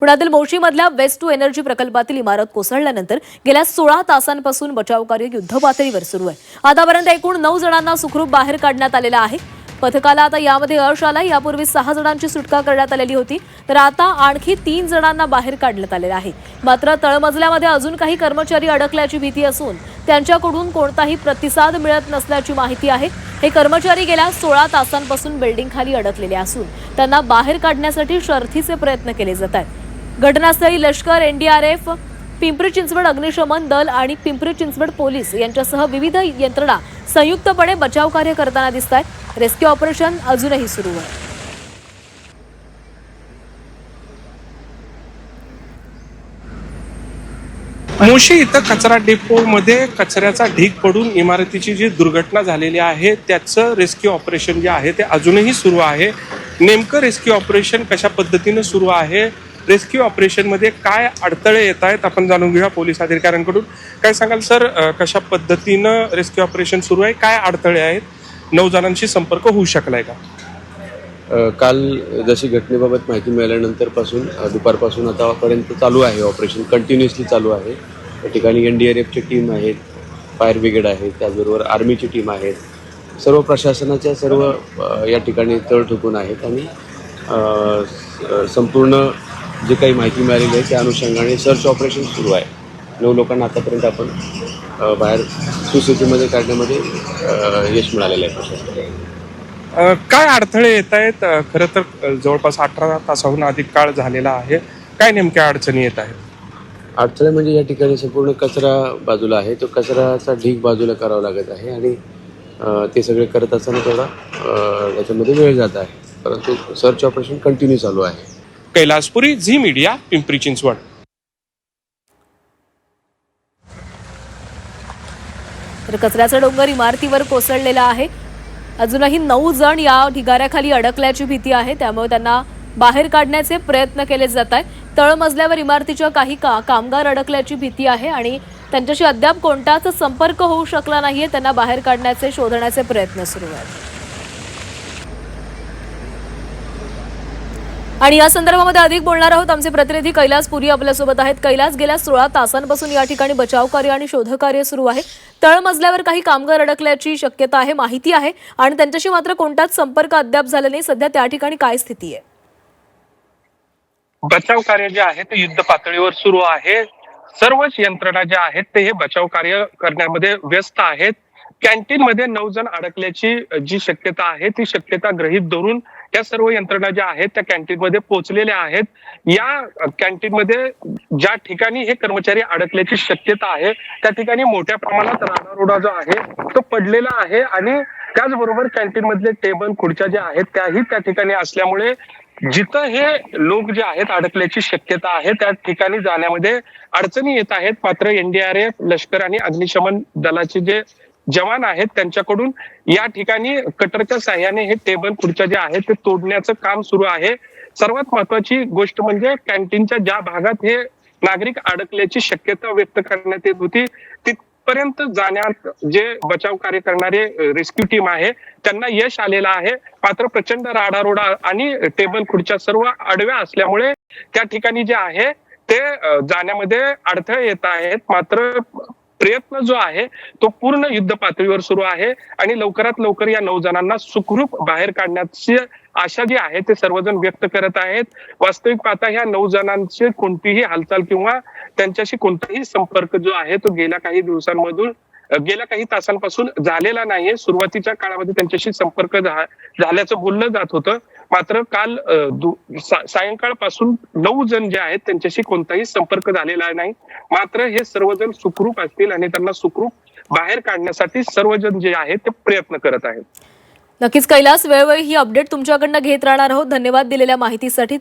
पुण्यातील मोशीमधल्या waste to energy प्रकल्पातील इमारत कोसळल्यानंतर गेल्या 16 तासांपासून बचाव कार्य युद्धपातळीवर सुरू आहे। आतापर्यंत एकूण 9 जणांना सुखरूप बाहेर काढण्यात आलेलं आहे। पथकाला आता यामध्ये यश आलं। यापूर्वी 6 जणांची सुटका करण्यात आलेली होती, तर आता आणखी 3 जणांना बाहेर काढण्यात आलेलं आहे। मात्र तळमजल्यामध्ये अजून काही कर्मचारी अडकल्याची भीती असून त्यांच्याकडून कोणताही प्रतिसाद मिळत नसल्याची माहिती आहे। हे कर्मचारी गेल्या 16 तासांपासून बिल्डिंग खाली अडकलेले असून त्यांना बाहेर काढण्यासाठी शर्थीचे प्रयत्न केले जात आहेत। घटनास्थळी लष्कर, एनडीआरएफ, पिंपरी चिंचवड अग्निशमन दल आणि पिंपरी चिंचवड पोलीस यांच्यासह विविध यंत्रणा संयुक्तपणे बचाव कार्य करताना दिसत आहेत। रेस्क्यू ऑपरेशन अजूनही सुरू आहे। मोशी इथं कचरा डेपोमध्ये कचऱ्याचा ढीग पडून इमारतीची जी दुर्घटना झालेली आहे त्याचं रेस्क्यू ऑपरेशन जे आहे ते अजूनही सुरू आहे। नेमकं रेस्क्यू ऑपरेशन कशा पद्धतीनं सुरू आहे, रेस्क्यू ऑपरेशनमध्ये काय अडथळे येत आहेत आपण जाणून घेऊया पोलीस अधिकाऱ्यांकडून। काय सांगाल सर, कशा पद्धतीनं रेस्क्यू ऑपरेशन सुरू आहे, काय अडथळे आहेत, 9 जणांशी संपर्क होऊ शकलाय का? काल जशी घटनेबाबत माहिती मिळाल्यानंतर पासून दुपारपासून आतापर्यंत चालू आहे ऑपरेशन, कंटिन्युअसली चालू आहे। या ठिकाणी एनडीआरएफची टीम आहेत, फायर ब्रिगेड आहे, त्याचबरोबर आर्मीची टीम आहेत, सर्व प्रशासनाच्या सर्व या ठिकाणी तळ ठोकून आहेत आणि संपूर्ण जे काही माहिती मिळालेली आहे त्या अनुषंगाने सर्च ऑपरेशन सुरू आहे। 9 लोकांना आतापर्यंत आपण बाहेर सुस्थितीमध्ये काढण्यामध्ये यश मिळालेलं आहे प्रशासनाला। काय अडथळे येत आहेत? खरं तर जवळपास 18 तासाहून अधिक काळ झालेला आहे, काय नेमक्या अडचणी येत आहेत? अडथळे म्हणजे या ठिकाणी संपूर्ण कचरा बाजूला आहे, तो कचऱ्याचा ढीग बाजूला करावा लागत आहे आणि ते सगळे करत असताना थोडा त्याच्यामध्ये वेळ जात आहे, परंतु सर्च ऑपरेशन कंटिन्यू चालू आहे। कैलासपुरी, झी मीडिया, पिंपरी चिंचवड। तर कचऱ्याचा डोंगर इमारतीवर कोसळलेला आहे। अजूनही 9 जण या ढिगाऱ्याखाली अडकल्याची भीती आहे, त्यामुळे त्यांना बाहेर काढण्याचे प्रयत्न केले जात आहेत। तळमजल्यावर इमारतीच्या काही कामगार अडकल्याची भीती आहे आणि त्यांच्याशी अद्याप कोणताच संपर्क होऊ शकला नाहीये। त्यांना बाहेर काढण्याचे, शोधण्याचे प्रयत्न सुरू आहेत। आणि या संदर्भामध्ये अधिक बोलणार आहोत, आमचे प्रतिनिधी कैलासपुरी आपल्यासोबत आहेत। कैलास, गेल्या 16 तासांपासून या ठिकाणी बचाव कार्य आणि शोधकार्य सुरू आहे। तळमजल्यावर काही कामगार अडकल्याची शक्यता आहे, माहिती आहे, आणि त्यांच्याशी मात्र कोणताच संपर्क अद्याप झाला नाही। सध्या त्या ठिकाणी काय स्थिती आहे? बचाव कार्य जे आहे ते युद्ध पातळीवर सुरू आहे। सर्वच यंत्रणा ज्या आहेत ते हे बचाव कार्य करण्यामध्ये व्यस्त आहेत। कॅन्टीन मध्ये 9 जण अडकल्याची जी शक्यता आहे ती शक्यता गृहीत धरून या सर्व यंत्रणा ज्या आहेत त्या कॅन्टीन मध्ये पोहोचलेल्या आहेत। या कॅन्टीन मध्ये ज्या ठिकाणी हे कर्मचारी अडकल्याची शक्यता आहे त्या ठिकाणी मोठ्या प्रमाणात राडारोडा जो आहे तो पडलेला आहे आणि त्याचबरोबर कॅन्टीन मधले टेबल, खुर्च्या ज्या आहेत त्याही त्या ठिकाणी असल्यामुळे जिथं हे लोक जे आहेत अडकल्याची शक्यता आहे त्या ठिकाणी जाण्यामध्ये अडचणी येत आहेत। मात्र एनडीआरएफ, लष्कर आणि अग्निशमन दलाचे जे जवान आहेत त्यांच्याकडून या ठिकाणी कटरच्या साह्याने हे टेबल, खुर्च्या जे आहेत ते तोडण्याचं काम सुरू आहे। सर्वात महत्वाची गोष्ट म्हणजे कॅन्टीनच्या ज्या भागात हे नागरिक अडकल्याची शक्यता व्यक्त करण्यात येत होती तिथपर्यंत जाण्यात जे बचाव कार्य करणारे रेस्क्यू टीम आहे त्यांना यश आलेलं आहे। मात्र प्रचंड राडारोडा आणि टेबल, खुर्च्या सर्व आडव्या असल्यामुळे त्या ठिकाणी जे आहे ते जाण्यामध्ये अडथळे येत आहेत। मात्र प्रयत्न जो आहे तो पूर्ण युद्ध पातळीवर सुरू आहे आणि लवकरात लवकर या 9 जणांना सुखरूप बाहेर काढण्याची आशा जी आहे ते सर्वजण व्यक्त करत आहेत। वास्तविक पाहता ह्या 9 जणांची कोणतीही हालचाल किंवा त्यांच्याशी कोणताही संपर्क जो आहे तो गेल्या काही तासांपासून झालेला नाहीये। सुरुवातीच्या काळामध्ये त्यांच्याशी संपर्क झाल्याचं बोललं जात होतं, मात्र काल सायंकाळपासून 9 जण जे आहेत त्यांच्याशी कोणताही संपर्क झालेला नाही। मात्र हे सर्वजण सुखरूप असतील आणि त्यांना सुखरूप बाहेर काढण्यासाठी सर्वजण जे आहेत ते प्रयत्न करत आहेत। नक्कीच कैलास, वेळोवेळी ही अपडेट तुमच्याकडनं घेत राहणार आहोत। धन्यवाद दिलेल्या माहितीसाठी।